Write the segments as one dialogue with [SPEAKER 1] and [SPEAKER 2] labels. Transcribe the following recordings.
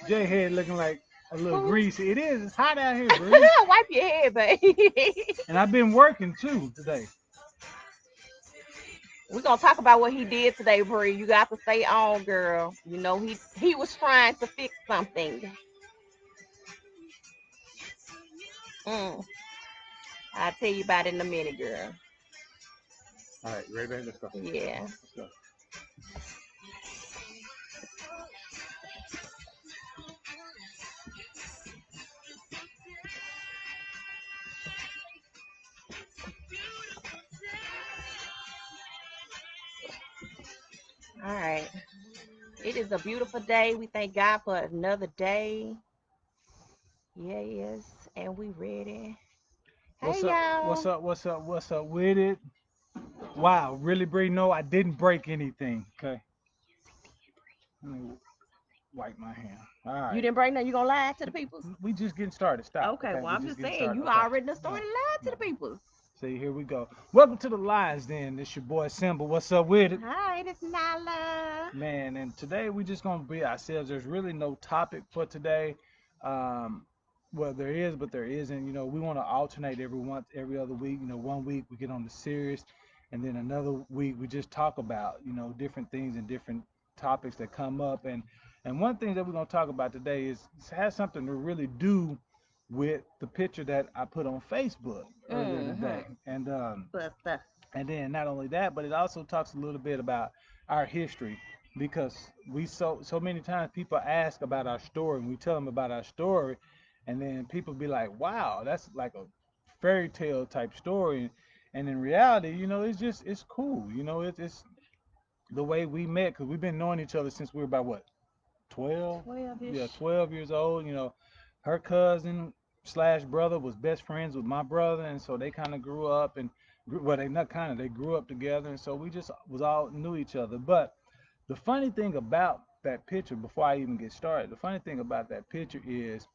[SPEAKER 1] Jay head looking like a little
[SPEAKER 2] Who?
[SPEAKER 1] greasy. It is. It's hot out here, Bree.
[SPEAKER 2] Wipe your head, baby.
[SPEAKER 1] And I've been working too today.
[SPEAKER 2] We're gonna talk about what he did today, Bree. You got to stay on, girl. You know he was trying to fix something. Mm. I'll tell you about it in a minute, girl.
[SPEAKER 1] All right, ready, baby? Let's go.
[SPEAKER 2] Yeah.
[SPEAKER 1] Let's go.
[SPEAKER 2] All right. It is a beautiful day. We thank God for another day. Yeah, yes. And we ready.
[SPEAKER 1] What's
[SPEAKER 2] Hey
[SPEAKER 1] up? What's
[SPEAKER 2] y'all.
[SPEAKER 1] up? What's up? What's up with it? Wow, really, Bree? No, I didn't break anything. Okay, let me wipe my hand. All
[SPEAKER 2] You
[SPEAKER 1] right,
[SPEAKER 2] didn't bring that, you gonna lie to the peoples?
[SPEAKER 1] we just getting started. Stop.
[SPEAKER 2] Okay,
[SPEAKER 1] Okay,
[SPEAKER 2] well
[SPEAKER 1] we
[SPEAKER 2] I'm
[SPEAKER 1] just
[SPEAKER 2] just
[SPEAKER 1] getting
[SPEAKER 2] saying
[SPEAKER 1] started.
[SPEAKER 2] you
[SPEAKER 1] Okay,
[SPEAKER 2] already done
[SPEAKER 1] no,
[SPEAKER 2] started lying to
[SPEAKER 1] no.
[SPEAKER 2] the peoples.
[SPEAKER 1] See, here we go. Welcome to the Lions Den. This your boy Simba. What's up with it?
[SPEAKER 2] Hi, it's Nala.
[SPEAKER 1] Man, and today we just gonna be ourselves. There's really no topic for today. Um, well, there is, but there isn't. We want to alternate every other week. One week we get on the serious, and then another week we just talk about different things and different topics that come up. And one thing that we're gonna talk about today has something to really do with the picture that I put on Facebook earlier
[SPEAKER 2] Mm-hmm.
[SPEAKER 1] today,
[SPEAKER 2] Buster.
[SPEAKER 1] and then not only that, but it also talks a little bit about our history because we so many times people ask about our story and we tell them about our story, and then people be like, "Wow, that's like a fairy tale type story." And in reality, it's cool. It's the way we met because we've been knowing each other since we were about what, 12?
[SPEAKER 2] 12
[SPEAKER 1] Yeah,
[SPEAKER 2] ish.
[SPEAKER 1] 12 years old. Her cousin slash brother was best friends with my brother, and so they kind of grew up and well, they not kind of they grew up together, and so we just was all knew each other. But the funny thing about that picture, before I even get started, the funny thing about that picture is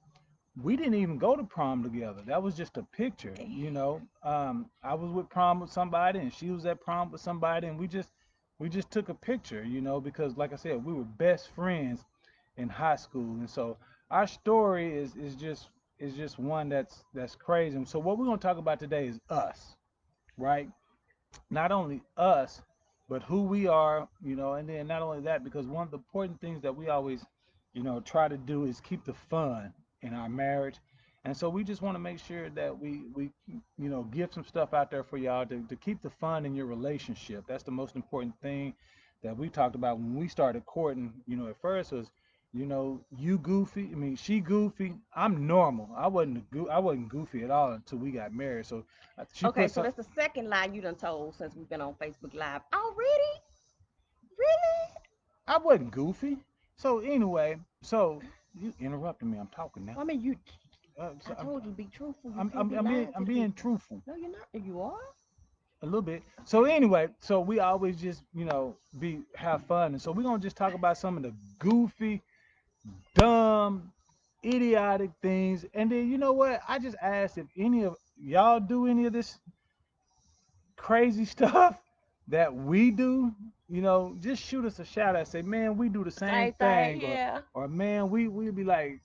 [SPEAKER 1] we didn't even go to prom together. That was just a picture. I was with prom with somebody, and she was at prom with somebody, and we just took a picture. Because like I said, we were best friends in high school, and so our story is just one that's crazy. And so what we're gonna talk about today is us, right? Not only us, but who we are, and then not only that, because one of the important things that we always, try to do is keep the fun in our marriage. And so we just want to make sure that we give some stuff out there for y'all to keep the fun in your relationship. That's the most important thing that we talked about when we started courting. At first was, you goofy. I mean, she goofy. I'm normal. I wasn't goofy at all until we got married. So she
[SPEAKER 2] Okay,
[SPEAKER 1] put
[SPEAKER 2] so
[SPEAKER 1] some.
[SPEAKER 2] that's the second lie you done told since we've been on Facebook Live. Already? Really?
[SPEAKER 1] I wasn't goofy. So anyway, so you interrupted me. I'm talking now.
[SPEAKER 2] I mean, you.
[SPEAKER 1] So
[SPEAKER 2] I told you be truthful. You
[SPEAKER 1] I'm,
[SPEAKER 2] can't
[SPEAKER 1] I'm,
[SPEAKER 2] be
[SPEAKER 1] I'm being
[SPEAKER 2] lying to
[SPEAKER 1] I'm
[SPEAKER 2] the
[SPEAKER 1] being
[SPEAKER 2] people.
[SPEAKER 1] truthful
[SPEAKER 2] No, you're not. You are.
[SPEAKER 1] a little bit. So anyway, so we always just be have fun, and so we're gonna just talk about some of the goofy, dumb, idiotic things, and then you know what? I just asked if any of y'all do any of this crazy stuff that we do, just shoot us a shout out. Say, man, we do the same
[SPEAKER 2] Same thing.
[SPEAKER 1] thing, or
[SPEAKER 2] Yeah.
[SPEAKER 1] man, we be like,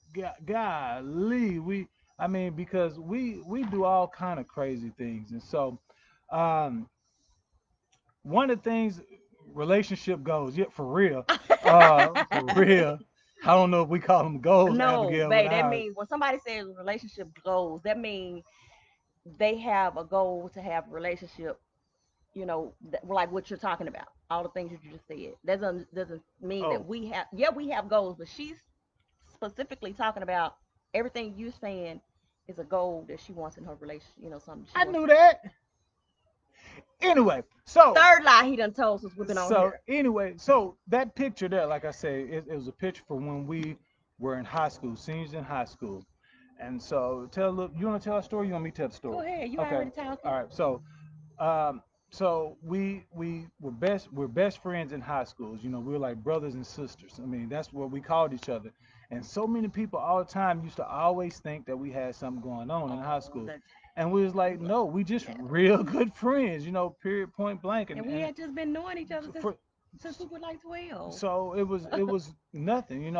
[SPEAKER 1] golly, I mean, because we do all kind of crazy things, and so um, one of the things relationship goes, yeah, for real. I don't know if we call them goals,
[SPEAKER 2] No,
[SPEAKER 1] Abigail, but
[SPEAKER 2] babe. That
[SPEAKER 1] ours.
[SPEAKER 2] means when somebody says relationship goals, that means they have a goal to have a relationship. Like what you're talking about, all the things that you just said. That doesn't mean that
[SPEAKER 1] Oh,
[SPEAKER 2] we have. Yeah, we have goals, but she's specifically talking about everything you're saying is a goal that she wants in her relationship. Something she
[SPEAKER 1] I
[SPEAKER 2] wants
[SPEAKER 1] knew
[SPEAKER 2] to.
[SPEAKER 1] that. Anyway, so
[SPEAKER 2] Third lie he done told since we've been on
[SPEAKER 1] So
[SPEAKER 2] here.
[SPEAKER 1] anyway, so that picture there, like I say, it was a picture from when we were in high school, seniors in high school. And so look, you want to tell a story? You want me to tell the
[SPEAKER 2] Go
[SPEAKER 1] story?
[SPEAKER 2] ahead. You
[SPEAKER 1] Okay.
[SPEAKER 2] already talking.
[SPEAKER 1] All right. Um, so we're best friends in high schools. We were like brothers and sisters. I mean, that's what we called each other. And so many people all the time used to always think that we had something going on in high
[SPEAKER 2] All
[SPEAKER 1] school.
[SPEAKER 2] the
[SPEAKER 1] And we was like,
[SPEAKER 2] time.
[SPEAKER 1] no, we just
[SPEAKER 2] Yeah.
[SPEAKER 1] real good friends, period point blank.
[SPEAKER 2] And we
[SPEAKER 1] And
[SPEAKER 2] had just been knowing each other since
[SPEAKER 1] for,
[SPEAKER 2] Since we were like 12.
[SPEAKER 1] So it was nothing,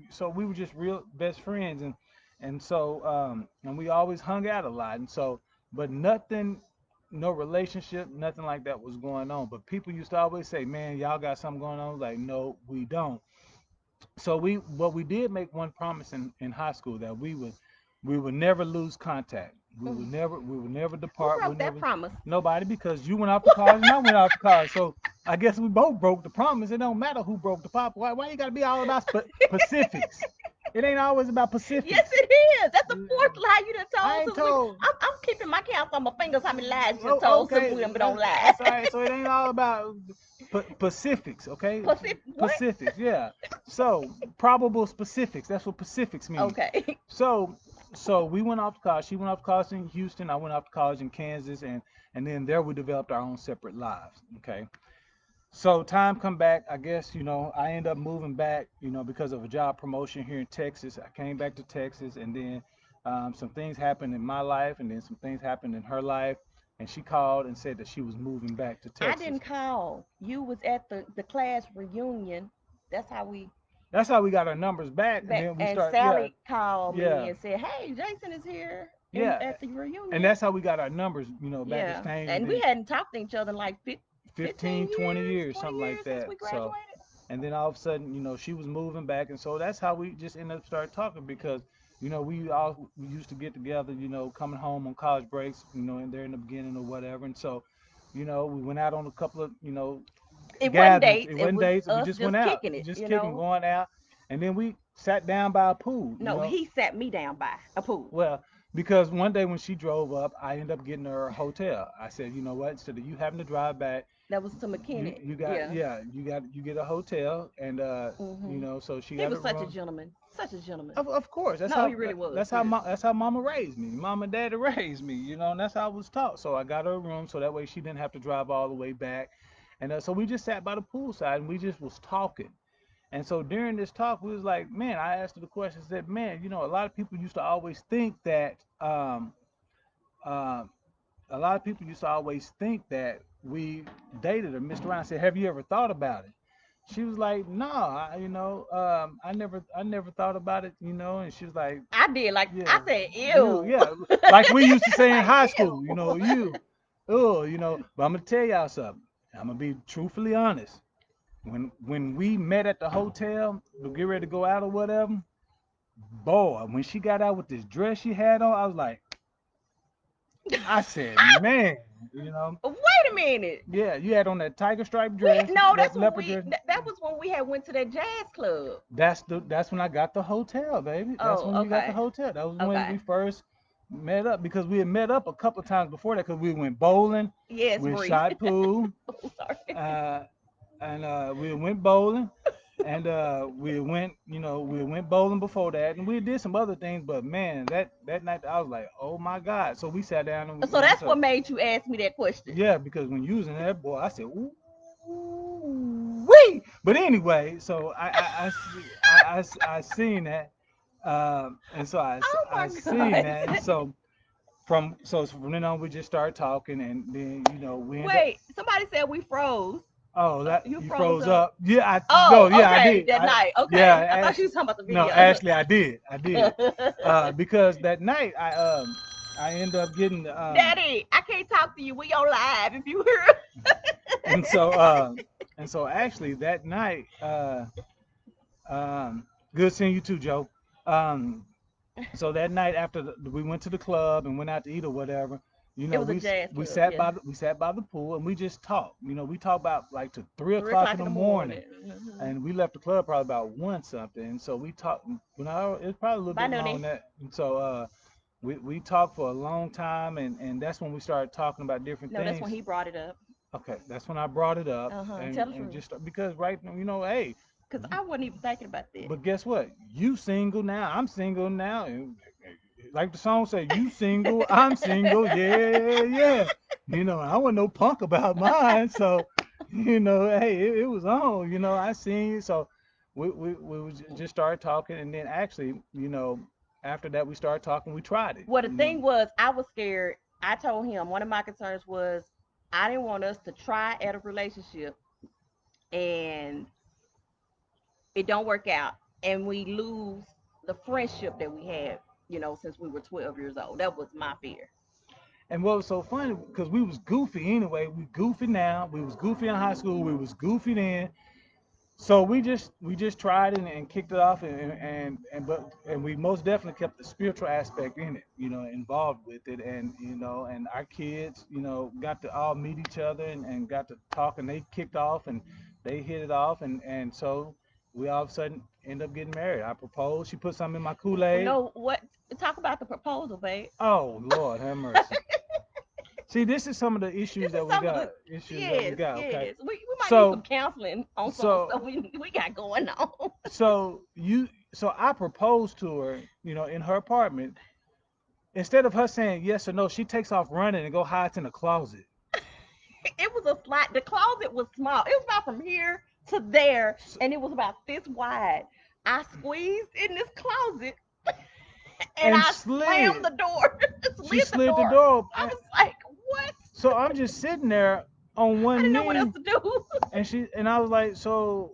[SPEAKER 1] so we were just real best friends, and so and we always hung out a lot, and so but nothing, no relationship, nothing like that was going on. But people used to always say, man, y'all got something going on. Like, no, we don't. So we did make one promise in high school that we would never lose contact.
[SPEAKER 2] Mm.
[SPEAKER 1] We would never
[SPEAKER 2] Who
[SPEAKER 1] depart. We
[SPEAKER 2] broke that
[SPEAKER 1] never
[SPEAKER 2] promise?
[SPEAKER 1] nobody, because you went off to college and I went off to college. So I guess we both broke the promise. It don't matter who broke the pop. Why you gotta be all about Pacifics? It ain't always about
[SPEAKER 2] Yes,
[SPEAKER 1] Pacifics.
[SPEAKER 2] it is. That's the fourth lie you done
[SPEAKER 1] I
[SPEAKER 2] told
[SPEAKER 1] ain't
[SPEAKER 2] since we.
[SPEAKER 1] told.
[SPEAKER 2] I'm keeping my counts on my fingers how many lies you done
[SPEAKER 1] Oh,
[SPEAKER 2] told since
[SPEAKER 1] okay,
[SPEAKER 2] we done been on
[SPEAKER 1] that's
[SPEAKER 2] live.
[SPEAKER 1] that's all right. So it ain't all about Pacifics, okay?
[SPEAKER 2] Pacific, what?
[SPEAKER 1] Pacifics, yeah. So probable specifics. That's what Pacifics mean.
[SPEAKER 2] Okay.
[SPEAKER 1] So so we went off to college. She went off to college in Houston. I went off to college in Kansas, and then there we developed our own separate lives. Okay. So time come back, I guess, I end up moving back, because of a job promotion here in Texas. I came back to Texas, and then some things happened in my life, and then some things happened in her life, and she called and said that she was moving back to
[SPEAKER 2] I
[SPEAKER 1] Texas.
[SPEAKER 2] didn't call. You was at the class reunion. That's how we
[SPEAKER 1] That's how we got our numbers back, and
[SPEAKER 2] back.
[SPEAKER 1] then we
[SPEAKER 2] And
[SPEAKER 1] start, yeah,
[SPEAKER 2] Sally called me
[SPEAKER 1] yeah,
[SPEAKER 2] and said, "Hey, Jason is here in
[SPEAKER 1] yeah,
[SPEAKER 2] at the
[SPEAKER 1] and
[SPEAKER 2] reunion."
[SPEAKER 1] that's how we got our numbers, back
[SPEAKER 2] Yeah,
[SPEAKER 1] exchanged, and
[SPEAKER 2] and we
[SPEAKER 1] then
[SPEAKER 2] hadn't talked to each other in like 15
[SPEAKER 1] 15, 20
[SPEAKER 2] years,
[SPEAKER 1] years,
[SPEAKER 2] 20
[SPEAKER 1] something like
[SPEAKER 2] years since
[SPEAKER 1] that.
[SPEAKER 2] we
[SPEAKER 1] So,
[SPEAKER 2] graduated.
[SPEAKER 1] and then all of a sudden, she was moving back, and so that's how we just ended up start talking, because we used to get together, coming home on college breaks, and there in the beginning or whatever, and so, we went out on a couple of,
[SPEAKER 2] It wasn't
[SPEAKER 1] gatherings.
[SPEAKER 2] dates.
[SPEAKER 1] It
[SPEAKER 2] It
[SPEAKER 1] wasn't
[SPEAKER 2] was
[SPEAKER 1] dates. We
[SPEAKER 2] us
[SPEAKER 1] just went
[SPEAKER 2] just
[SPEAKER 1] out,
[SPEAKER 2] kicking it.
[SPEAKER 1] just kicking, going out, and then we sat down by a pool.
[SPEAKER 2] No, he sat me down by a pool.
[SPEAKER 1] Well, because one day when she drove up, I ended up getting her a hotel. I said, you know what? Instead of you having to drive back,
[SPEAKER 2] That was to
[SPEAKER 1] you
[SPEAKER 2] McKinney.
[SPEAKER 1] you got
[SPEAKER 2] Yeah.
[SPEAKER 1] yeah you get a hotel, and so she
[SPEAKER 2] He
[SPEAKER 1] got a
[SPEAKER 2] was such a
[SPEAKER 1] room.
[SPEAKER 2] gentleman. Such a gentleman.
[SPEAKER 1] Of course,
[SPEAKER 2] No, he really was. Seriously.
[SPEAKER 1] that's how mama raised me. Mama and daddy raised me, and that's how I was taught. So I got her a room, so that way she didn't have to drive all the way back, and so we just sat by the poolside and we just was talking. And so during this talk, we was like, man, I asked her the question. I said, man, a lot of people used to always think that um, a lot of people used to always think that we dated or messed around. I said, have you ever thought about it? She was like, no, I never thought about it, and she was like,
[SPEAKER 2] I did like
[SPEAKER 1] yeah,
[SPEAKER 2] I said,
[SPEAKER 1] you,
[SPEAKER 2] ew.
[SPEAKER 1] yeah, like we used to say in
[SPEAKER 2] Like
[SPEAKER 1] high school,
[SPEAKER 2] ew.
[SPEAKER 1] you, oh, But I'm gonna tell y'all something. I'm gonna be truthfully honest. When we met at the hotel to get ready to go out or whatever, boy, when she got out with this dress she had on, I was like, I said, man, you know,
[SPEAKER 2] Wait a minute.
[SPEAKER 1] yeah, you had on that tiger stripe
[SPEAKER 2] We
[SPEAKER 1] dress,
[SPEAKER 2] no,
[SPEAKER 1] that
[SPEAKER 2] that's when
[SPEAKER 1] leopard
[SPEAKER 2] we
[SPEAKER 1] dress.
[SPEAKER 2] that was when we had went to that jazz club.
[SPEAKER 1] That's when I got the hotel, baby. That's
[SPEAKER 2] Oh,
[SPEAKER 1] when we got the
[SPEAKER 2] okay.
[SPEAKER 1] hotel. That was when we
[SPEAKER 2] Okay.
[SPEAKER 1] first met up, because we had met up a couple of times before that, because we went bowling,
[SPEAKER 2] Yes,
[SPEAKER 1] we
[SPEAKER 2] Bree.
[SPEAKER 1] shot pool,
[SPEAKER 2] Oh, sorry.
[SPEAKER 1] uh, and we went bowling, and we went bowling before that, and we did some other things. But man, that night I was like, oh my god! So we sat down and
[SPEAKER 2] So that's what made you ask me that question.
[SPEAKER 1] yeah, because when using that boy, I said, ooh, wee. But anyway, so I seen that, and so
[SPEAKER 2] Oh
[SPEAKER 1] I
[SPEAKER 2] my
[SPEAKER 1] seen
[SPEAKER 2] god.
[SPEAKER 1] that, and so from then on we just started talking, and then we end up.
[SPEAKER 2] Wait, somebody said we froze.
[SPEAKER 1] Oh, that
[SPEAKER 2] You
[SPEAKER 1] you
[SPEAKER 2] froze
[SPEAKER 1] froze
[SPEAKER 2] up.
[SPEAKER 1] up? Yeah, I no,
[SPEAKER 2] Oh,
[SPEAKER 1] yeah, I
[SPEAKER 2] okay,
[SPEAKER 1] did.
[SPEAKER 2] that night.
[SPEAKER 1] Yeah,
[SPEAKER 2] Okay, I thought you was talking about the
[SPEAKER 1] no,
[SPEAKER 2] video.
[SPEAKER 1] actually, I did, because that night I ended up getting
[SPEAKER 2] Daddy, I can't talk to you. We on live. If you hear.
[SPEAKER 1] and so actually that night good seeing you too, Joe. Um, so that night after we went to the club and went out to eat or whatever,
[SPEAKER 2] It was a jazz
[SPEAKER 1] we
[SPEAKER 2] club.
[SPEAKER 1] sat
[SPEAKER 2] Yeah.
[SPEAKER 1] by the pool and we just talked. We talked about like to three
[SPEAKER 2] Three
[SPEAKER 1] o'clock in
[SPEAKER 2] o'clock
[SPEAKER 1] the
[SPEAKER 2] in the
[SPEAKER 1] morning,
[SPEAKER 2] morning. Hmm.
[SPEAKER 1] and we left the club probably about one something. And so we talked. It was probably a little
[SPEAKER 2] Bye,
[SPEAKER 1] bit long
[SPEAKER 2] Noonie.
[SPEAKER 1] that. And so we talked for a long time, and that's when we started talking about different
[SPEAKER 2] No, that's when
[SPEAKER 1] things.
[SPEAKER 2] he brought it up.
[SPEAKER 1] Okay, that's when I brought it up,
[SPEAKER 2] Tell the
[SPEAKER 1] and
[SPEAKER 2] truth.
[SPEAKER 1] just because right now, hey,
[SPEAKER 2] Cause I wasn't even thinking about that.
[SPEAKER 1] but guess what? You single now. I'm single now. And like the song say, you single, I'm single. Yeah, yeah. I wasn't no punk about mine. So, hey, it was on. I seen you. So we just started talking. And then actually, after that, we started talking. We tried it.
[SPEAKER 2] Well, the thing was, I was scared. I told him one of my concerns was I didn't want us to try at a relationship and it don't work out, and we lose the friendship that we had, since we were 12 years old. That was my fear.
[SPEAKER 1] And what was so funny, because we was goofy anyway. We goofy now. We was goofy in high school. We was goofy then. So we just tried it and kicked it off, and we most definitely kept the spiritual aspect in it, involved with it, and our kids, got to all meet each other and got to talk, and they kicked off and they hit it off, and so we all of a sudden end up getting married. I proposed. She put something in my Kool-Aid.
[SPEAKER 2] No, what? Talk about the proposal, babe.
[SPEAKER 1] Oh Lord, have mercy. See, this is some of the
[SPEAKER 2] This
[SPEAKER 1] issues
[SPEAKER 2] is
[SPEAKER 1] that we
[SPEAKER 2] some of
[SPEAKER 1] got.
[SPEAKER 2] the
[SPEAKER 1] Issues that we
[SPEAKER 2] yes,
[SPEAKER 1] got. Okay,
[SPEAKER 2] yes. We might need some
[SPEAKER 1] so
[SPEAKER 2] counseling on some of the
[SPEAKER 1] so
[SPEAKER 2] stuff we got going on.
[SPEAKER 1] so you so I proposed to her, in her apartment. Instead of her saying yes or no, she takes off running and go hides in the closet.
[SPEAKER 2] It was a slide. The closet was small. It was about from here to there,
[SPEAKER 1] S-
[SPEAKER 2] and it was about this wide. I squeezed in this closet, and
[SPEAKER 1] And
[SPEAKER 2] I slammed
[SPEAKER 1] slid.
[SPEAKER 2] the door,
[SPEAKER 1] She
[SPEAKER 2] slid the
[SPEAKER 1] slid the
[SPEAKER 2] door.
[SPEAKER 1] door
[SPEAKER 2] I
[SPEAKER 1] open.
[SPEAKER 2] was like, what?
[SPEAKER 1] So I'm just sitting there on
[SPEAKER 2] I
[SPEAKER 1] one
[SPEAKER 2] didn't know what else
[SPEAKER 1] knee,
[SPEAKER 2] to do.
[SPEAKER 1] and I was like, so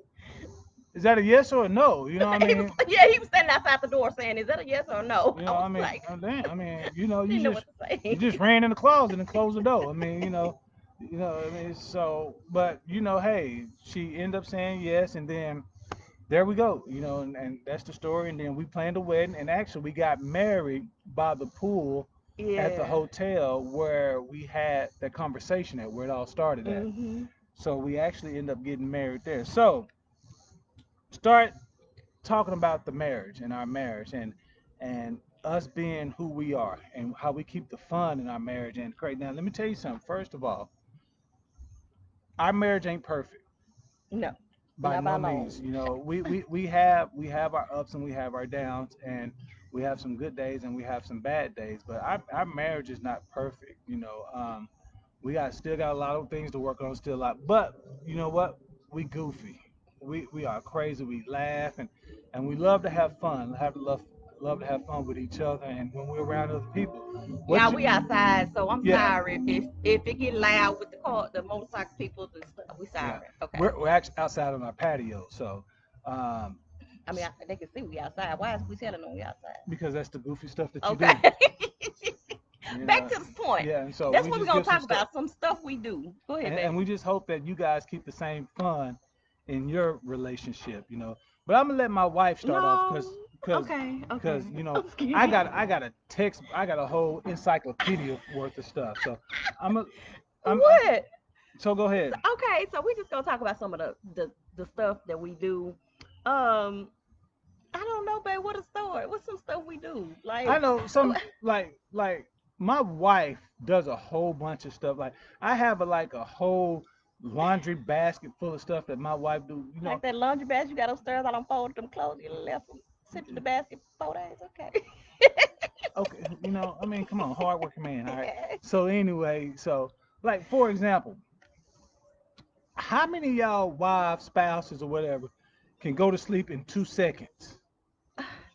[SPEAKER 1] is that a yes or a no? You know what I
[SPEAKER 2] He was,
[SPEAKER 1] mean?
[SPEAKER 2] yeah, he was standing outside the door saying, "Is that a yes or a no?" I was like,
[SPEAKER 1] Damn, I mean,
[SPEAKER 2] I
[SPEAKER 1] you
[SPEAKER 2] didn't know
[SPEAKER 1] just
[SPEAKER 2] what to say.
[SPEAKER 1] you just ran in the closet and closed the door. I mean, I mean, so, but hey, she ended up saying yes, and then there we go, and that's the story. And then we planned a wedding, and actually we got married by the pool at the
[SPEAKER 2] Yeah.
[SPEAKER 1] hotel where we had that conversation at, where it all started at.
[SPEAKER 2] Mhm.
[SPEAKER 1] So we actually ended up getting married there. So start talking about the marriage and our marriage and us being who we are and how we keep the fun in our marriage and great. Now let me tell you something. First of all, our marriage ain't perfect
[SPEAKER 2] No,
[SPEAKER 1] by
[SPEAKER 2] not by
[SPEAKER 1] no means.
[SPEAKER 2] long.
[SPEAKER 1] We have our ups and we have our downs, and we have some good days and we have some bad days, but our marriage is not perfect. We still got a lot of things to work on, still a lot. But you know what? We goofy. We are crazy. We laugh and we love to have fun. Love to have fun with each other and when we're around other people. What
[SPEAKER 2] Yeah,
[SPEAKER 1] you
[SPEAKER 2] we outside, so I'm
[SPEAKER 1] Yeah,
[SPEAKER 2] sorry if it get loud with the motorcycle people and stuff. We
[SPEAKER 1] yeah.
[SPEAKER 2] sorry. Okay.
[SPEAKER 1] We're actually outside on our patio, so um,
[SPEAKER 2] I mean, they can see we outside. Why is we telling them we outside?
[SPEAKER 1] because that's the goofy stuff that you
[SPEAKER 2] Okay.
[SPEAKER 1] do. You
[SPEAKER 2] Back
[SPEAKER 1] know.
[SPEAKER 2] to the point.
[SPEAKER 1] Yeah, and so
[SPEAKER 2] That's
[SPEAKER 1] we
[SPEAKER 2] what we're
[SPEAKER 1] just
[SPEAKER 2] gonna
[SPEAKER 1] give some
[SPEAKER 2] talk
[SPEAKER 1] stuff.
[SPEAKER 2] about. Some stuff we do. Go ahead,
[SPEAKER 1] And
[SPEAKER 2] babe.
[SPEAKER 1] we just hope that you guys keep the same fun in your relationship. But I'm gonna let my wife start off
[SPEAKER 2] No.
[SPEAKER 1] because
[SPEAKER 2] Okay. Okay.
[SPEAKER 1] because
[SPEAKER 2] I'm
[SPEAKER 1] I
[SPEAKER 2] scared.
[SPEAKER 1] got I got a text, I got a whole encyclopedia worth of stuff. So I'm a, I'm
[SPEAKER 2] What?
[SPEAKER 1] so go ahead.
[SPEAKER 2] Okay, so we just gonna talk about some of the stuff that we do. Um, I don't know, babe. What a story. What's some stuff we do?
[SPEAKER 1] I
[SPEAKER 2] Like,
[SPEAKER 1] know some like my wife does a whole bunch of stuff. Like I have like a whole laundry basket full of stuff that my wife do.
[SPEAKER 2] like that laundry basket you got upstairs. I don't fold them clothes. You left them sit in the basket 4 days. Okay.
[SPEAKER 1] Okay, I mean, come on, hardworking man. All right. So anyway, so like for example, how many of y'all wives, spouses, or whatever can go to sleep in 2 seconds?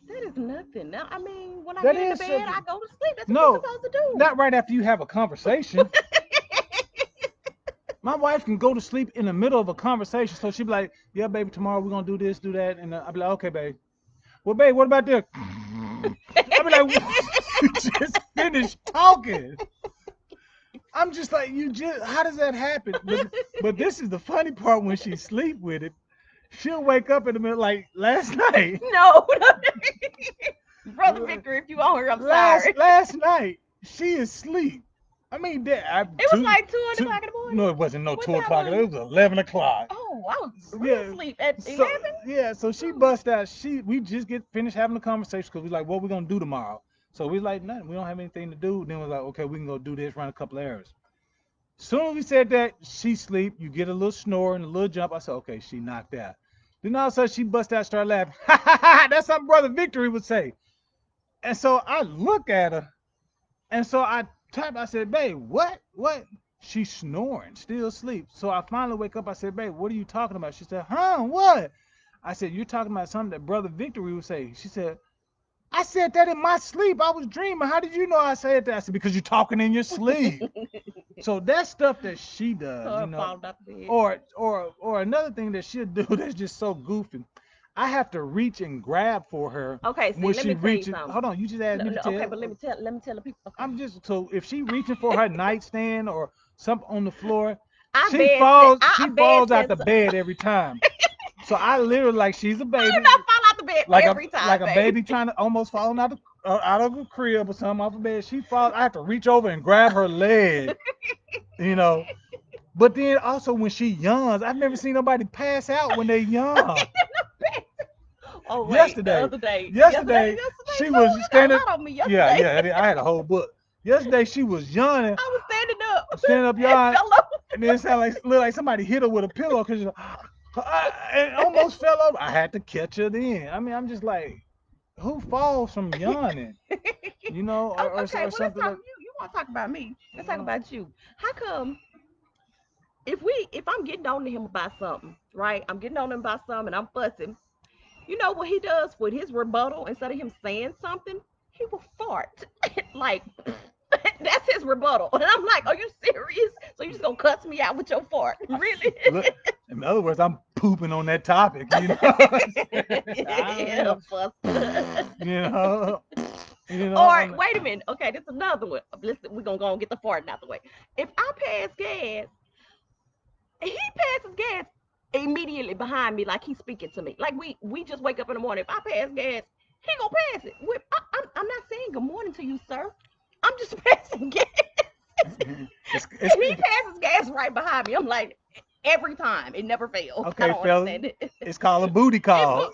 [SPEAKER 2] That is nothing. Now, I mean, when I
[SPEAKER 1] That
[SPEAKER 2] get in the
[SPEAKER 1] is
[SPEAKER 2] bed, I
[SPEAKER 1] something.
[SPEAKER 2] go to sleep. That's what you're
[SPEAKER 1] No,
[SPEAKER 2] supposed to do.
[SPEAKER 1] not right after you have a conversation. My wife can go to sleep in the middle of a conversation, so she'd be like, "Yeah, baby, tomorrow we're gonna do this, do that," and I'd be like, "Okay, babe. Well, babe, what about this?" I'd be like, "You just finished talking." I'm just like, you just, how does that happen? But this is the funny part when she sleep with it. She'll wake up in the middle, like last night.
[SPEAKER 2] No, brother Victor, if you on here, I'm sorry.
[SPEAKER 1] Last night, she is asleep. I mean,
[SPEAKER 2] It was like two o'clock in the
[SPEAKER 1] no,
[SPEAKER 2] morning.
[SPEAKER 1] it wasn't no
[SPEAKER 2] What
[SPEAKER 1] 2 o'clock.
[SPEAKER 2] time
[SPEAKER 1] It
[SPEAKER 2] was?
[SPEAKER 1] was 11 o'clock.
[SPEAKER 2] Oh, I was real
[SPEAKER 1] Yeah.
[SPEAKER 2] asleep at
[SPEAKER 1] So
[SPEAKER 2] 11.
[SPEAKER 1] yeah, so she
[SPEAKER 2] Oh,
[SPEAKER 1] bust out. We just get finished having a conversation because we like, what we gonna do tomorrow? So we like, nothing. We don't have anything to do. Then we're like, okay, we can go do this, run a couple of errands. Soon as we said that, she sleep. You get a little snore and a little jump. I said, okay, she knocked out. Then all of a sudden she bust out, start laughing. Ha ha ha! That's something Brother Victory would say. And so I look at her, and so I type. I said, babe, what? What? She's snoring, still asleep. So I finally wake up. I said, babe, what are you talking about? She said, huh? What? I said, you're talking about something that Brother Victory would say. She said, I said that in my sleep. I was dreaming. How did you know I said that? I said, because you're talking in your sleep. So that's stuff that she does,
[SPEAKER 2] Her falling out the bed.
[SPEAKER 1] or another thing that she'll do that's just so goofy. I have to reach and grab for her
[SPEAKER 2] Okay, see,
[SPEAKER 1] when
[SPEAKER 2] let
[SPEAKER 1] she
[SPEAKER 2] me tell you
[SPEAKER 1] reaches.
[SPEAKER 2] something.
[SPEAKER 1] Hold on, you just asked
[SPEAKER 2] No,
[SPEAKER 1] me to
[SPEAKER 2] no, okay,
[SPEAKER 1] tell.
[SPEAKER 2] but let me tell the people. Okay,
[SPEAKER 1] I'm just so if she reaching for her nightstand or something on the floor,
[SPEAKER 2] I
[SPEAKER 1] she
[SPEAKER 2] bed set.
[SPEAKER 1] falls.
[SPEAKER 2] I
[SPEAKER 1] She
[SPEAKER 2] bed
[SPEAKER 1] falls out
[SPEAKER 2] set.
[SPEAKER 1] the bed every time. So I literally like she's a
[SPEAKER 2] I do
[SPEAKER 1] baby,
[SPEAKER 2] not fall out the bed every
[SPEAKER 1] like
[SPEAKER 2] time,
[SPEAKER 1] a
[SPEAKER 2] babe.
[SPEAKER 1] baby trying to almost falling out of a crib or something off a bed. She falls. I have to reach over and grab her leg, you know. But then also when she yawns, I've never seen nobody pass out when they yawn.
[SPEAKER 2] Oh wait, the
[SPEAKER 1] Yesterday,
[SPEAKER 2] other day,
[SPEAKER 1] yesterday
[SPEAKER 2] yesterday
[SPEAKER 1] she
[SPEAKER 2] too.
[SPEAKER 1] was
[SPEAKER 2] You got a
[SPEAKER 1] standing.
[SPEAKER 2] lot on me
[SPEAKER 1] Yeah,
[SPEAKER 2] yesterday.
[SPEAKER 1] yeah. I had a whole book. Yesterday she was yawning,
[SPEAKER 2] I was standing up
[SPEAKER 1] standing up
[SPEAKER 2] and
[SPEAKER 1] yawning,
[SPEAKER 2] fell over.
[SPEAKER 1] and then it sounded like looked like somebody hit her with a pillow because it almost fell over. I had to catch her then. I mean, I'm just like, who falls from yawning? You know,
[SPEAKER 2] Oh,
[SPEAKER 1] or,
[SPEAKER 2] okay,
[SPEAKER 1] or
[SPEAKER 2] well let's
[SPEAKER 1] something
[SPEAKER 2] talk.
[SPEAKER 1] like.
[SPEAKER 2] You want to talk about me? Let's talk
[SPEAKER 1] Uh,
[SPEAKER 2] about you. How come if I'm getting on to him about something, right? I'm getting on him about something and I'm fussing. You know what he does with his rebuttal? Instead of him saying something, he will fart. Like that's his rebuttal. And I'm like, are you serious? So you just gonna cuss me out with your fart? Really?
[SPEAKER 1] look, in other words, I'm pooping on that topic. You know, I
[SPEAKER 2] Yeah, buster.
[SPEAKER 1] you know, you know.
[SPEAKER 2] Or wait a minute. Okay, this is another one. Listen, we're gonna go and get the farting out the way. If I pass gas, he passes gas immediately behind me, like he's speaking to me. Like we just wake up in the morning. If I pass gas, he gonna pass it. I'm not saying good morning to you, sir. I'm just passing gas.
[SPEAKER 1] It's
[SPEAKER 2] And he passes gas right behind me. I'm like, every time. It never fails. I
[SPEAKER 1] okay,
[SPEAKER 2] don't
[SPEAKER 1] fellas.
[SPEAKER 2] understand it.
[SPEAKER 1] It's called a booty call.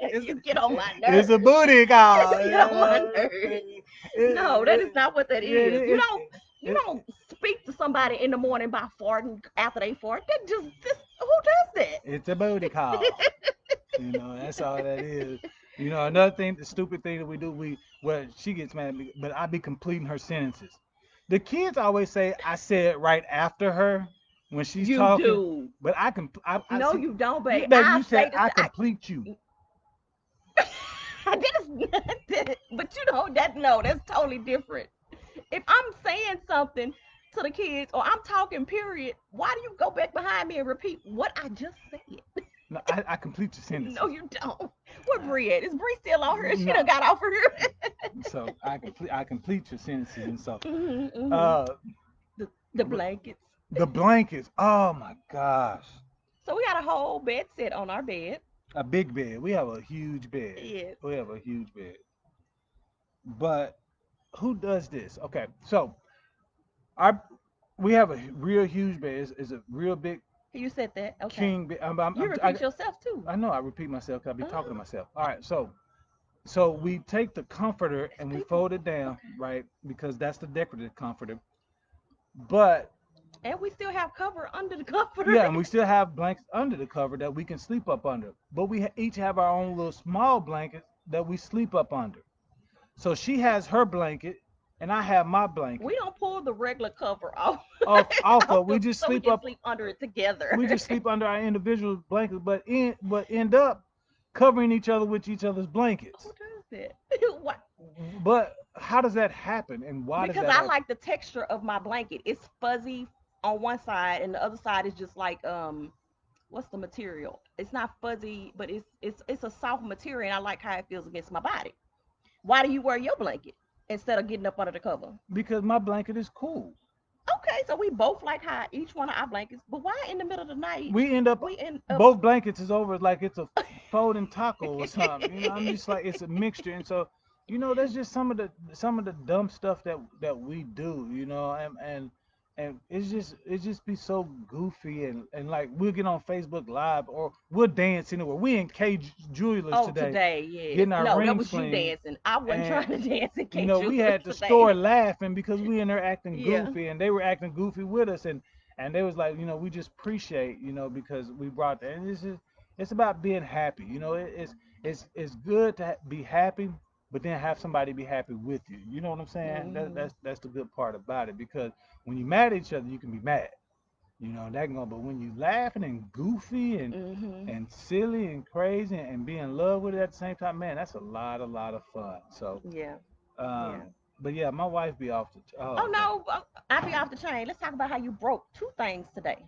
[SPEAKER 1] it's,
[SPEAKER 2] You get on my
[SPEAKER 1] it's a
[SPEAKER 2] nerves.
[SPEAKER 1] booty call.
[SPEAKER 2] You get on my nerves. No, that is not what that is. You
[SPEAKER 1] it,
[SPEAKER 2] don't speak to somebody in the morning by farting after they fart. That just this who does
[SPEAKER 1] it's a booty call. You know, that's all that is. You know, another thing, the stupid thing that we do, well, she gets mad at me, but I be completing her sentences. The kids always say I said right after her when she's
[SPEAKER 2] you
[SPEAKER 1] talking,
[SPEAKER 2] do.
[SPEAKER 1] but I
[SPEAKER 2] No,
[SPEAKER 1] see,
[SPEAKER 2] you don't, babe.
[SPEAKER 1] baby,
[SPEAKER 2] I
[SPEAKER 1] you said
[SPEAKER 2] say this.
[SPEAKER 1] I complete you.
[SPEAKER 2] That is, but you know that no, that's totally different. If I'm saying something to the kids or I'm talking, period, why do you go back behind me and repeat what I just said?
[SPEAKER 1] No, I complete your
[SPEAKER 2] No,
[SPEAKER 1] sentences.
[SPEAKER 2] you don't. Where Bree at? Is Bree still on here? She done
[SPEAKER 1] No,
[SPEAKER 2] got off of here.
[SPEAKER 1] so I complete your sentences and so.
[SPEAKER 2] Mm-hmm.
[SPEAKER 1] Uh,
[SPEAKER 2] The blankets.
[SPEAKER 1] the blankets. Oh my gosh,
[SPEAKER 2] So we got a whole bed set on our bed.
[SPEAKER 1] a big bed. We have a huge bed.
[SPEAKER 2] Yes.
[SPEAKER 1] We have a huge bed. But who does this? Okay, so our we have a real huge bed. It's a real big
[SPEAKER 2] You said that. Okay.
[SPEAKER 1] king bed.
[SPEAKER 2] You repeat yourself too.
[SPEAKER 1] I know I repeat myself 'cause I be talking to
[SPEAKER 2] Oh,
[SPEAKER 1] myself. All right, so we take the comforter
[SPEAKER 2] it's
[SPEAKER 1] and we
[SPEAKER 2] people.
[SPEAKER 1] fold it down,
[SPEAKER 2] Okay.
[SPEAKER 1] right? Because that's the decorative comforter. But
[SPEAKER 2] And we still have cover under the comforter.
[SPEAKER 1] yeah, and we still have blankets under the cover that we can sleep up under. But we each have our own little small blanket that we sleep up under. So she has her blanket, and I have my
[SPEAKER 2] We
[SPEAKER 1] blanket.
[SPEAKER 2] don't pull the regular cover off,
[SPEAKER 1] Off
[SPEAKER 2] off
[SPEAKER 1] of we
[SPEAKER 2] the,
[SPEAKER 1] just
[SPEAKER 2] so we
[SPEAKER 1] sleep
[SPEAKER 2] can
[SPEAKER 1] up.
[SPEAKER 2] sleep under it together.
[SPEAKER 1] We just sleep under our individual blankets, but end up covering each other with each other's
[SPEAKER 2] Who
[SPEAKER 1] blankets.
[SPEAKER 2] does that? What?
[SPEAKER 1] But how does that happen, and why does
[SPEAKER 2] Because
[SPEAKER 1] that
[SPEAKER 2] I
[SPEAKER 1] happen?
[SPEAKER 2] like the texture of my blanket. It's fuzzy on one side, and the other side is just like what's the material? It's not fuzzy, but it's a soft material, and I like how it feels against my body. Why do you wear your blanket instead of getting up under the cover?
[SPEAKER 1] Because my blanket is cool.
[SPEAKER 2] Okay, so we both like how each one of our blankets, but why in the middle of the night
[SPEAKER 1] We end up
[SPEAKER 2] we end up
[SPEAKER 1] both blankets is over like it's a folding taco or something. You know, I'm just like it's a mixture, and so that's just some of the dumb stuff that we do. And it just be so goofy and like we'll get on Facebook Live or we'll dance anywhere. We in K Jewelers
[SPEAKER 2] oh
[SPEAKER 1] today
[SPEAKER 2] today, yes.
[SPEAKER 1] getting our
[SPEAKER 2] No, that
[SPEAKER 1] rings
[SPEAKER 2] was you
[SPEAKER 1] cleaned,
[SPEAKER 2] dancing. I wasn't
[SPEAKER 1] and
[SPEAKER 2] trying to dance in K
[SPEAKER 1] we
[SPEAKER 2] Jewelers
[SPEAKER 1] had the
[SPEAKER 2] today.
[SPEAKER 1] store laughing because we in there acting
[SPEAKER 2] Yeah.
[SPEAKER 1] goofy and they were acting goofy with us and they was like we just appreciate because we brought that and it's about being happy it's good to be happy but then have somebody be happy with you, you know what I'm saying.
[SPEAKER 2] Hmm.
[SPEAKER 1] That's the good part about it because when you mad at each other you can be mad, that can go. But when you laughing and goofy
[SPEAKER 2] Hmm.
[SPEAKER 1] and silly and crazy and be in love with it at the same time, man, that's a lot of fun. So
[SPEAKER 2] Yeah.
[SPEAKER 1] um,
[SPEAKER 2] Yeah.
[SPEAKER 1] But yeah, my wife be off the.
[SPEAKER 2] Oh
[SPEAKER 1] Oh god.
[SPEAKER 2] no, I be off the chain. Let's talk about how you broke two things today.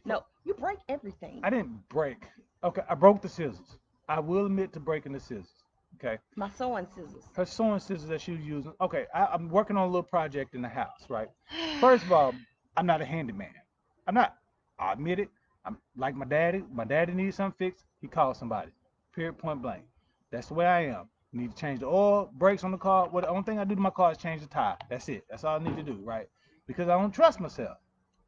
[SPEAKER 1] For,
[SPEAKER 2] No, you break everything.
[SPEAKER 1] I didn't break. Okay, I broke the scissors. I will admit to breaking the scissors. Okay,
[SPEAKER 2] My sewing scissors.
[SPEAKER 1] her sewing scissors that she was using. Okay, I'm working on a little project in the house, right? First of all, I'm not a handyman. I'm not. I admit it. I'm like my daddy. My daddy needs something fixed. He calls somebody. Period. Point blank. That's the way I am. Need to change the oil, brakes on the car. What the only thing I do to my car is change the tire. That's it. That's all I need to do, right? Because I don't trust myself.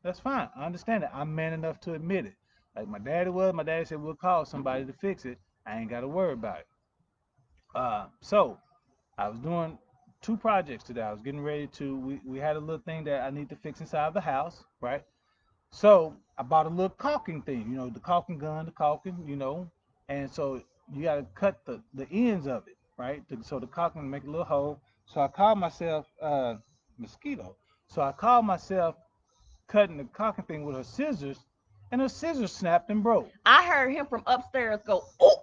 [SPEAKER 1] That's fine. I understand it. I'm man enough to admit it. Like my daddy was. My daddy said we'll call somebody to fix it. I ain't got to worry about it. So I was doing two projects today. I was getting ready to. We had a little thing that I need to fix inside the house, right? So I bought a little caulking thing, the caulking gun, the caulking, and so you got to cut the ends of it, right? So the caulking make a little hole. So I called myself mosquito. So I called myself cutting the caulking thing with her scissors, and her scissors snapped and broke.
[SPEAKER 2] I heard him from upstairs go, oh.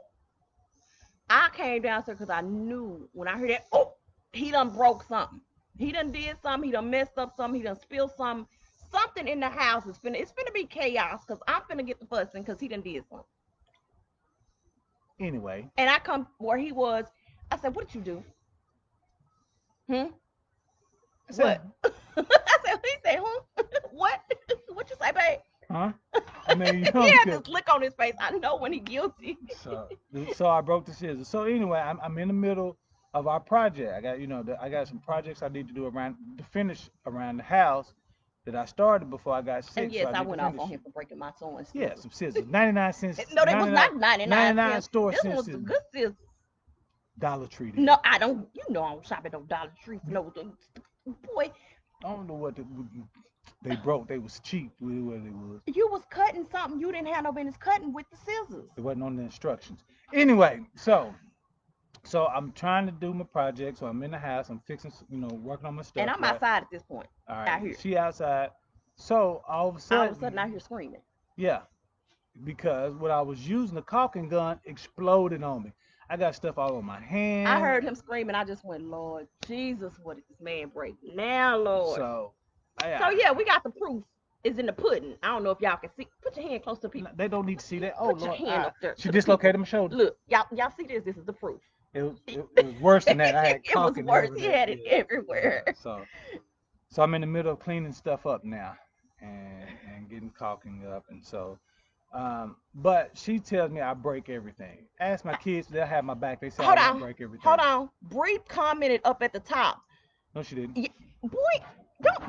[SPEAKER 2] I came downstairs because I knew when I heard that, oh, he done broke something. He done did something. He done messed up something. He done spilled something. Something in the house is finna. It's finna be chaos because I'm finna get the fussing because he done did something.
[SPEAKER 1] Anyway,
[SPEAKER 2] And I come where he was. I said, "What did you do? Hmm?
[SPEAKER 1] I
[SPEAKER 2] What?"
[SPEAKER 1] said,
[SPEAKER 2] I said, "He said, huh? What? What you say, babe?"
[SPEAKER 1] huh? I mean,
[SPEAKER 2] He had
[SPEAKER 1] because
[SPEAKER 2] this look on his face. I know when he guilty.
[SPEAKER 1] so so I broke the scissors. So anyway, I'm in the middle of our project. I got I got some projects I need to do around to finish around the house that I started before I got
[SPEAKER 2] And
[SPEAKER 1] sick. So
[SPEAKER 2] yes,
[SPEAKER 1] I
[SPEAKER 2] I
[SPEAKER 1] need to
[SPEAKER 2] went off
[SPEAKER 1] finish
[SPEAKER 2] on
[SPEAKER 1] it.
[SPEAKER 2] him for breaking my sewing
[SPEAKER 1] Yeah,
[SPEAKER 2] scissors.
[SPEAKER 1] some scissors. 99 cents,
[SPEAKER 2] No, they was
[SPEAKER 1] 99,
[SPEAKER 2] not 99
[SPEAKER 1] 99
[SPEAKER 2] cents.
[SPEAKER 1] store
[SPEAKER 2] This
[SPEAKER 1] cents.
[SPEAKER 2] was the good scissors.
[SPEAKER 1] Dollar Tree then.
[SPEAKER 2] No, I don't. You know I don't shop at no Dollar Tree for no. Boy,
[SPEAKER 1] I don't know what they broke. They was cheap. What they was.
[SPEAKER 2] you was cutting something you didn't have no business cutting with the scissors.
[SPEAKER 1] It wasn't on the instructions. Anyway, so I'm trying to do my project. So I'm in the house. I'm fixing, working on my
[SPEAKER 2] And
[SPEAKER 1] stuff.
[SPEAKER 2] I'm
[SPEAKER 1] Right.
[SPEAKER 2] outside at this point.
[SPEAKER 1] All right.
[SPEAKER 2] Out here.
[SPEAKER 1] She outside. So all of a
[SPEAKER 2] All of a sudden, I
[SPEAKER 1] sudden,
[SPEAKER 2] hear screaming.
[SPEAKER 1] yeah, because what I was using the caulking gun exploded on me. I got stuff all on my
[SPEAKER 2] I
[SPEAKER 1] hand.
[SPEAKER 2] heard him screaming. I just went, Lord Jesus, what did this man break now, Lord?
[SPEAKER 1] So,
[SPEAKER 2] So
[SPEAKER 1] yeah,
[SPEAKER 2] yeah, we got the proof. Is in the pudding. I don't know if y'all can see. Put your hand close to people.
[SPEAKER 1] they don't need to see that. Oh
[SPEAKER 2] Put your
[SPEAKER 1] Lord,
[SPEAKER 2] hand up there
[SPEAKER 1] she
[SPEAKER 2] to the people.
[SPEAKER 1] dislocated my shoulder.
[SPEAKER 2] Look, y'all see this? This is the proof.
[SPEAKER 1] It was worse than that. I had
[SPEAKER 2] It was
[SPEAKER 1] caulking
[SPEAKER 2] worse. He
[SPEAKER 1] everywhere.
[SPEAKER 2] had it
[SPEAKER 1] Yeah,
[SPEAKER 2] everywhere.
[SPEAKER 1] yeah. So I'm in the middle of cleaning stuff up now, and getting caulking up, and so. But she tells me I break everything. Ask my kids, they'll have my back. They say I
[SPEAKER 2] Hold
[SPEAKER 1] won't
[SPEAKER 2] on.
[SPEAKER 1] break
[SPEAKER 2] Hold
[SPEAKER 1] everything.
[SPEAKER 2] on. Bree commented up at the top.
[SPEAKER 1] No, she didn't.
[SPEAKER 2] Boy, don't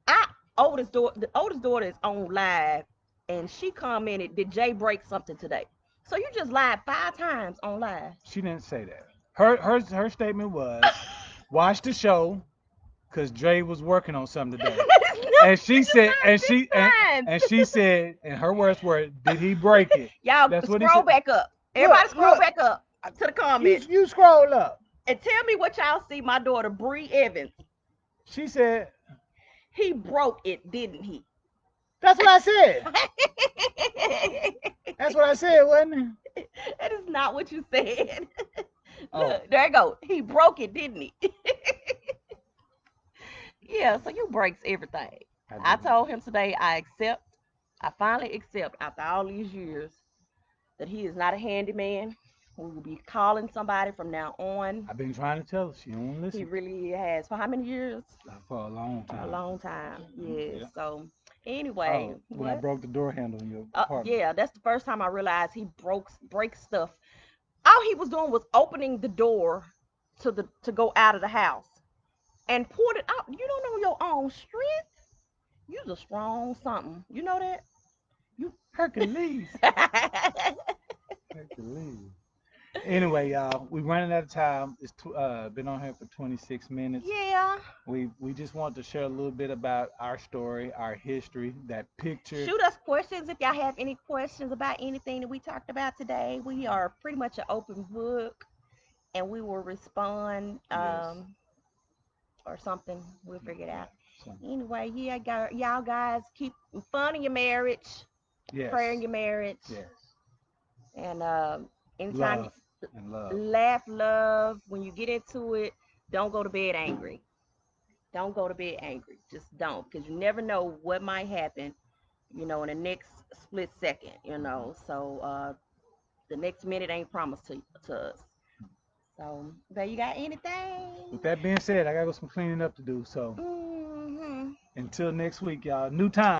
[SPEAKER 2] I the oldest daughter is on live and she commented, did Jay break something today? So you just lied 5 times on live.
[SPEAKER 1] She didn't say that. Her statement was, watch the show, cause Dre was working on something today.
[SPEAKER 2] That is not
[SPEAKER 1] And she
[SPEAKER 2] what you
[SPEAKER 1] said,
[SPEAKER 2] lied six
[SPEAKER 1] and
[SPEAKER 2] times.
[SPEAKER 1] she said, and her words were, did he break it?
[SPEAKER 2] Y'all
[SPEAKER 1] That's what he
[SPEAKER 2] scroll
[SPEAKER 1] said.
[SPEAKER 2] back up.
[SPEAKER 1] Look,
[SPEAKER 2] Everybody scroll
[SPEAKER 1] look,
[SPEAKER 2] back up to the comments
[SPEAKER 1] you scroll up.
[SPEAKER 2] and tell me what y'all see my daughter Bree Evans.
[SPEAKER 1] She said,
[SPEAKER 2] He broke it, didn't he?
[SPEAKER 1] that's what I said. That's what I said, wasn't it?
[SPEAKER 2] That is not what you said.
[SPEAKER 1] Oh,
[SPEAKER 2] Look, there you go. He broke it, didn't he? Yeah, so you breaks everything.
[SPEAKER 1] I
[SPEAKER 2] I
[SPEAKER 1] didn't.
[SPEAKER 2] told him today I finally accept after all these years that he is not a handyman. We will be calling somebody from now on.
[SPEAKER 1] I've been trying to tell her. She don't
[SPEAKER 2] He
[SPEAKER 1] listen.
[SPEAKER 2] really has. For how many years?
[SPEAKER 1] For a long
[SPEAKER 2] For a
[SPEAKER 1] time.
[SPEAKER 2] long time. Yes.
[SPEAKER 1] Yeah.
[SPEAKER 2] So anyway,
[SPEAKER 1] Oh, when I
[SPEAKER 2] what?
[SPEAKER 1] broke the door handle in your apartment.
[SPEAKER 2] Yeah, that's the first time I realized he breaks stuff. All he was doing was opening the door to go out of the house and pulled it out. You don't know your own strength. You're a strong something. You know that? You
[SPEAKER 1] Hercules. Hercules. Anyway, y'all, we running out of time. It's been on here for 26 minutes.
[SPEAKER 2] Yeah.
[SPEAKER 1] We just want to share a little bit about our story, our history, that picture.
[SPEAKER 2] Shoot us questions if y'all have any questions about anything that we talked about today. We are pretty much an open book and we will respond
[SPEAKER 1] Yes.
[SPEAKER 2] or something. We'll figure it
[SPEAKER 1] Yeah.
[SPEAKER 2] out.
[SPEAKER 1] So,
[SPEAKER 2] Anyway, yeah, y'all guys keep fun in your marriage,
[SPEAKER 1] yes.
[SPEAKER 2] prayer in your marriage,
[SPEAKER 1] Yes.
[SPEAKER 2] and anytime
[SPEAKER 1] Love and love.
[SPEAKER 2] laugh, love. When you get into it, don't go to bed angry. Don't go to bed angry. Just don't, because you never know what might happen, in the next split second, So the next minute ain't promised to us. So, but you got anything?
[SPEAKER 1] With that being said, I got some cleaning up to do. So
[SPEAKER 2] Mm-hmm.
[SPEAKER 1] until next week, y'all. New time.